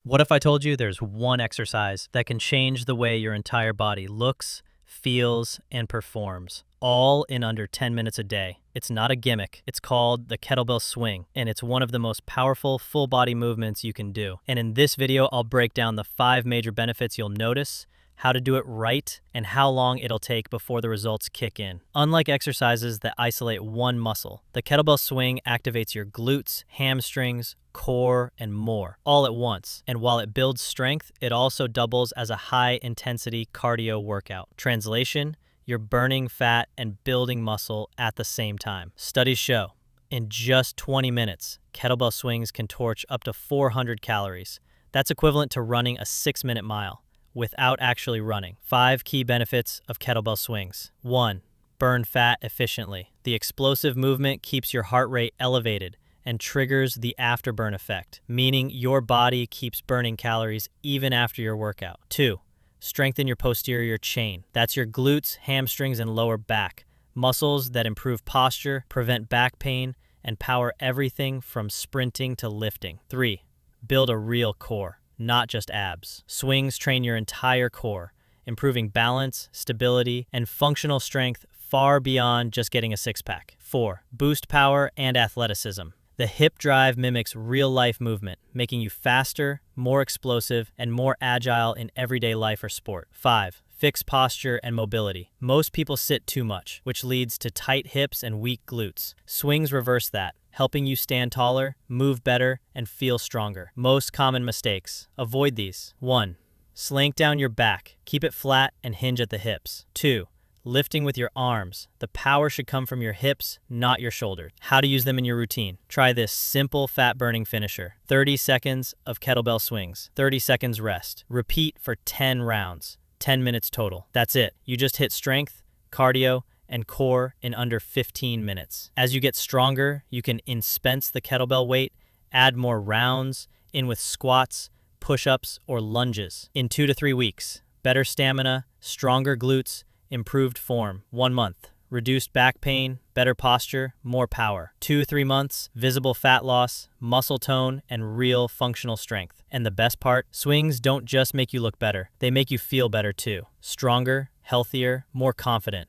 What if I told you there's one exercise that can change the way your entire body looks, feels, and performs, all in under 10 minutes a day? It's not a gimmick. It's called the kettlebell swing, and it's one of the most powerful full body movements you can do. And in this video, I'll break down the 5 major benefits you'll notice, how to do it right, and how long it'll take before the results kick in. Unlike exercises that isolate one muscle, the kettlebell swing activates your glutes, hamstrings, core, and more, all at once. And while it builds strength, it also doubles as a high-intensity cardio workout. Translation, you're burning fat and building muscle at the same time. Studies show, in just 20 minutes, kettlebell swings can torch up to 400 calories. That's equivalent to running a 6-minute mile without actually running. 5 key benefits of kettlebell swings. 1. Burn fat efficiently. The explosive movement keeps your heart rate elevated and triggers the afterburn effect, meaning your body keeps burning calories even after your workout. 2. Strengthen your posterior chain. That's your glutes, hamstrings, and lower back. Muscles that improve posture, prevent back pain, and power everything from sprinting to lifting. 3. Build a real core, not just abs. Swings train your entire core, improving balance, stability, and functional strength far beyond just getting a six-pack. 4. Boost power and athleticism. The hip drive mimics real-life movement, making you faster, more explosive, and more agile in everyday life or sport. 5. Fix posture and mobility. Most people sit too much, which leads to tight hips and weak glutes. Swings reverse that, helping you stand taller, move better, and feel stronger. Most common mistakes. Avoid these. 1. Slank down your back. Keep it flat and hinge at the hips. 2. Lifting with your arms. The power should come from your hips, not your shoulders. How to use them in your routine. Try this simple fat-burning finisher. 30 seconds of kettlebell swings. 30 seconds rest. Repeat for 10 rounds. 10 minutes total. That's it. You just hit strength, cardio, and core in under 15 minutes. As you get stronger, you can expense the kettlebell weight, add more rounds, in with squats, push-ups, or lunges. In 2 to 3 weeks, better stamina, stronger glutes, improved form. 1 month, reduced back pain, better posture, more power. 2-3 months, visible fat loss, muscle tone, and real functional strength. And the best part, swings don't just make you look better, they make you feel better too. Stronger, healthier, more confident.